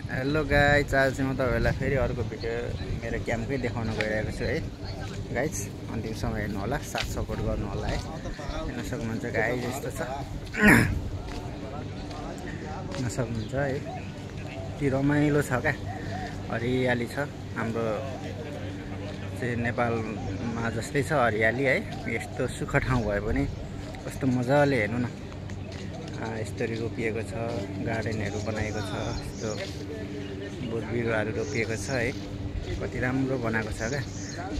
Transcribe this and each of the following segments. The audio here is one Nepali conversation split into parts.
हेलो गाइज, आज चाहिँ म तपाईँहरूलाई फेरि अर्को भिडियो मेरो क्याम्पकै देखाउन गइरहेको छु है गाइज। अन्तिमसम्म हेर्नु होला, साथ सपोर्ट गर्नु होला है। हेर्न सक्नुहुन्छ गाइज, यस्तो छ हेर्न सक्नुहुन्छ है, कि रमाइलो छ क्या, हरियाली छ। हाम्रो चाहिँ नेपालमा जस्तै छ हरियाली है। यस्तो सुख ठाउँ भए पनि कस्तो मजाले हेर्नु न, यसरी रोपिएको छ, गार्डनहरू बनाएको छ, यस्तो बोट बिरुवाहरू रोपिएको छ है, कति राम्रो बनाएको छ क्या।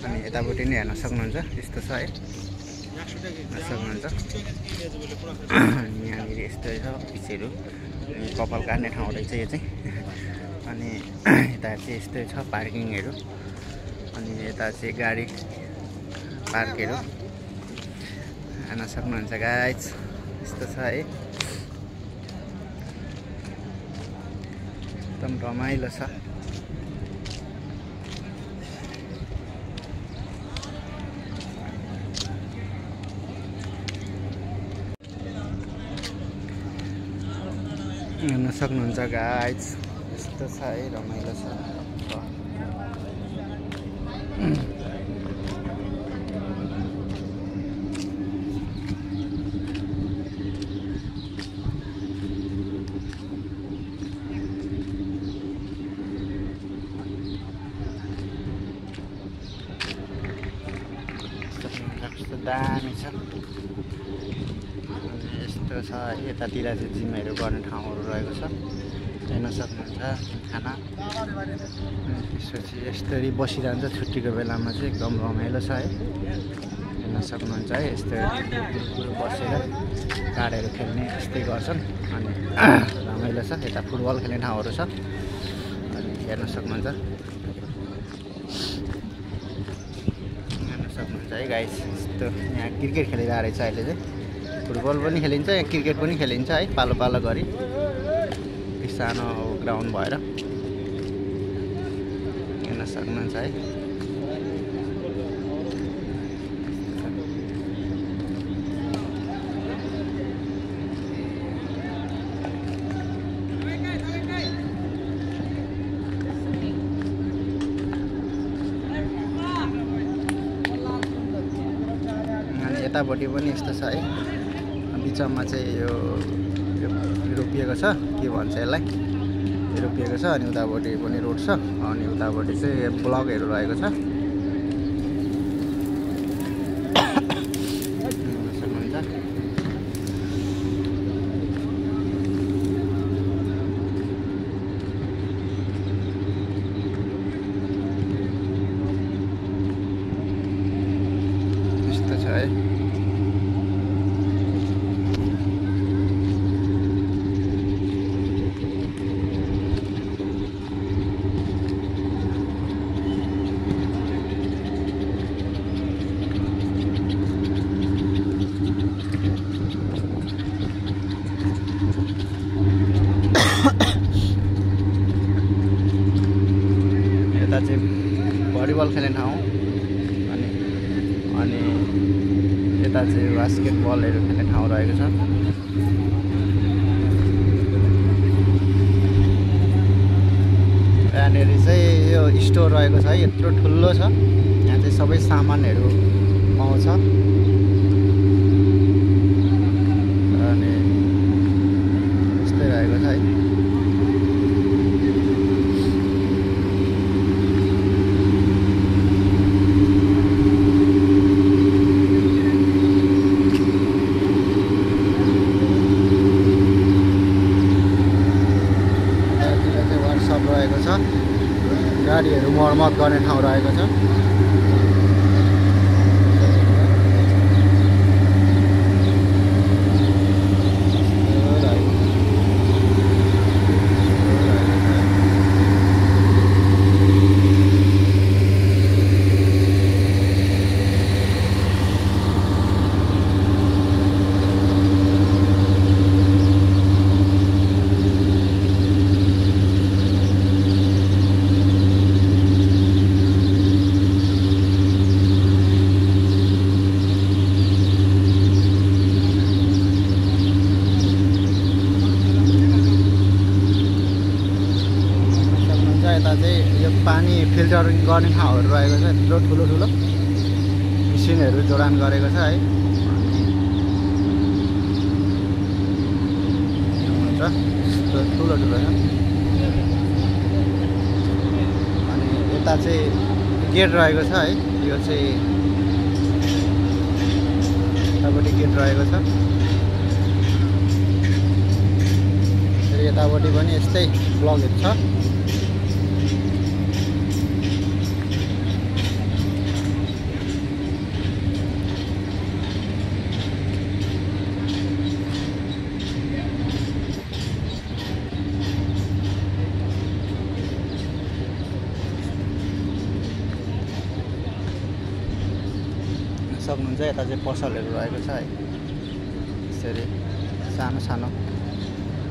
अनि यतापट्टि नै हेर्न सक्नुहुन्छ, यस्तो छ है, हेर्न सक्नुहुन्छ। यहाँनिर यस्तै छ पिचहरू, कपाल काट्ने ठाउँ रहेछ यो चाहिँ। अनि यता चाहिँ यस्तै छ पार्किङहरू, अनि यता चाहिँ गाडी पार्कहरू हेर्न सक्नुहुन्छ गाइज, यस्तो छ है। एकदम रमाइलो छ। हेर्न सक्नुहुन्छ गाइज, यस्तो छ है, रमाइलो छ। दामी छ। यस्तो छ यतातिर चाहिँ जिमहरू गर्ने ठाउँहरू रहेको छ, हेर्न सक्नुहुन्छ। खाना त्यसपछि यस्तरी बसिरहन्छ छुट्टीको बेलामा चाहिँ, एकदम रमाइलो छ है। हेर्न सक्नुहुन्छ है, यस्तरी बसेर कार्डहरू खेल्ने यस्तै गर्छन्, अनि रमाइलो छ। यता फुटबल खेल्ने ठाउँहरू छ, अनि हेर्न सक्नुहुन्छ है गाइस। यस्तो यहाँ क्रिकेट खेलिरहेको रहेछ अहिले चाहिँ, फुटबल पनि खेलिन्छ, यहाँ क्रिकेट पनि खेलिन्छ है, पालो पालो गरी सानो ग्राउन्ड भएर। हेर्न सक्नुहुन्छ है। यतापट्टि पनि यस्तो छ है, बिचमा चाहिँ यो रोपिएको छ, के भन्छ यसलाई, रोपिएको छ। अनि उतापट्टि पनि रोड छ, अनि उतापट्टि चाहिँ ब्लकहरू रहेको छ। यस्तो छ है। यता चाहिँ भलिबल खेल्ने ठाउँ, अनि यता चाहिँ बास्केटबलहरू खेल्ने ठाउँ रहेको छ। यहाँनिर चाहिँ यो स्टोर रहेको छ है, यत्रो ठुलो छ। यहाँ चाहिँ सबै सामानहरू पाउँछ, अनि यस्तै रहेको छ है। रहेको छ, गाडीहरू मर्मत गर्ने ठाउँ रहेको छ। यता चाहिँ यो पानी फिल्टर गर्ने ठाउँहरू रहेको छ। यत्रो ठुलो ठुलो मेसिनहरू जोडान गरेको छ है। हुन्छ ठुलो ठुलो छ। अनि यता चाहिँ गेट रहेको छ है। यो चाहिँ यतापट्टि गेट रहेको छ। फेरि यतापट्टि पनि यस्तै ब्लकहरू छ। सक्नुहुन्छ यता चाहिँ पसलहरू रहेको छ है। यसरी सानो सानो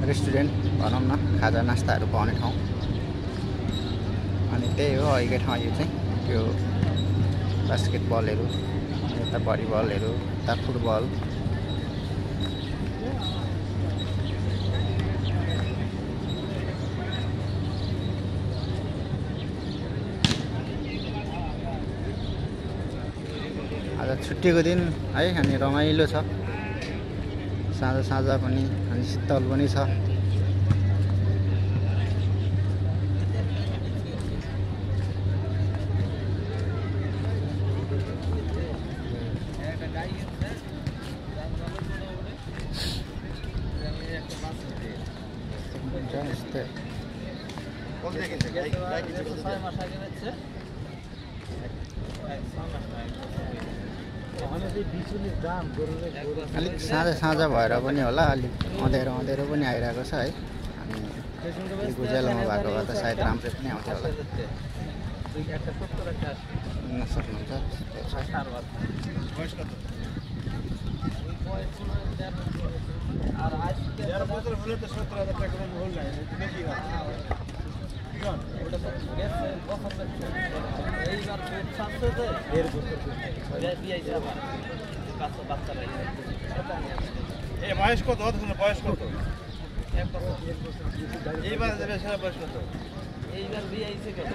रेस्टुरेन्ट भनौँ न, खाजा नास्ताहरू पाउने ठाउँ। अनि त्यही हो अहिलेको ठाउँ। यो चाहिँ त्यो बास्केटबलहरू, यता भलिबलहरू, यता फुटबल। आज छुट्टीको दिन है। अनि रमाइलो छ। साँझ साँझ पनि अनि शीतल पनि छ। अलिक साँझ भएर पनि होला, अलिक अँध्यारो अँध्यारो पनि आइरहेको छ है। अनि उज्यालोमा भएको भए त सायद राम्रै पनि आउँथ्यो होला। सक्नुहुन्छ বয়স কত? বয়স কত? এইবার দেবে সেটা বয়স কত? এইবার বিয়ে আইছে কেন?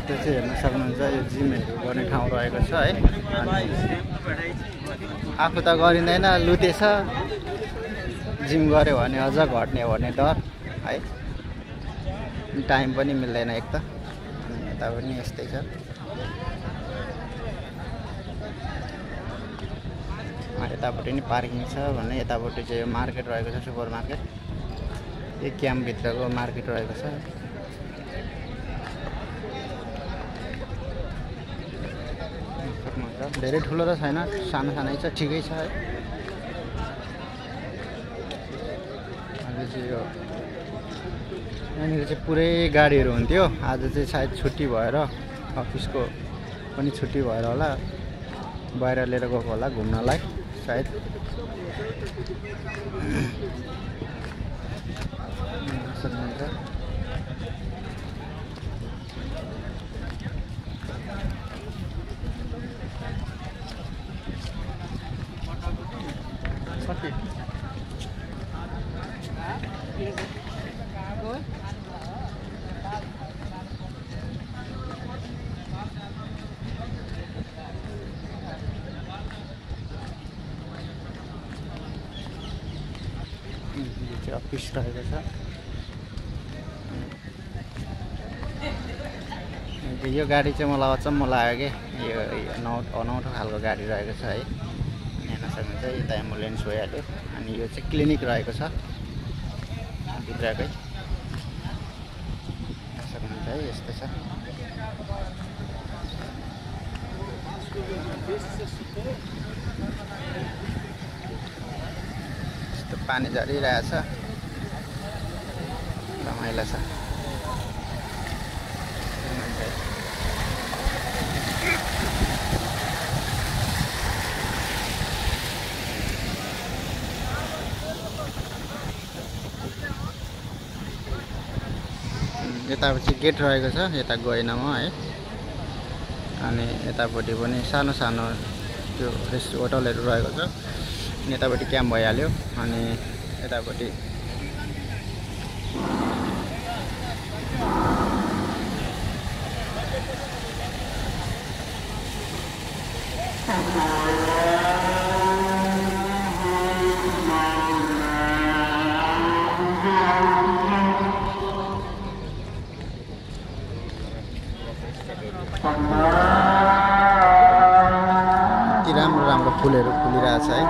त्यो चाहिँ हेर्न सक्नुहुन्छ। यो जिमहरू गर्ने ठाउँ रहेको छ है। आफू त गरिँदैन, लुतेछ। जिम गऱ्यो भने अझ घट्ने भन्ने डर है। टाइम पनि मिल्दैन एक त। यता पनि यस्तै छ। यतापट्टि नि पार्किङ छ भने यतापट्टि चाहिँ मार्केट रहेको छ, सुपर मार्केट। यो क्याम्पभित्रको मार्केट रहेको छ। धेरै ठुलो त छैन, सानो सानै छ, ठिकै छ है। यो यहाँनिर चाहिँ पुरै गाडीहरू हुन्थ्यो। आज चाहिँ सायद छुट्टी भएर, अफिसको पनि छुट्टी भएर होला, बाहिर लिएर गएको होला घुम्नलाई सायद। सक्नुहुन्छ अफिस रहेको छ। यो गाडी चाहिँ मलाई अचम्म लाग्यो कि यो अनौठो खालको गाडी रहेको छ है। हेर्न सक्नुहुन्छ यता एम्बुलेन्स भइहाल्यो। अनि यो चाहिँ क्लिनिक रहेको छ भित्रकै। हेर्न सक्नुहुन्छ है, यस्तो छ। यस्तो पानी झरिरहेछ, रमाइलो छ। यतापट्टि गेट रहेको छ, यता गएनम है। अनि यतापट्टि पनि सानो सानो त्यो होटलहरू रहेको छ। अनि यतापट्टि क्याम्प भइहाल्यो। अनि यतापट्टि राम्रो राम्रो फुलहरू फुलिरहेछ है।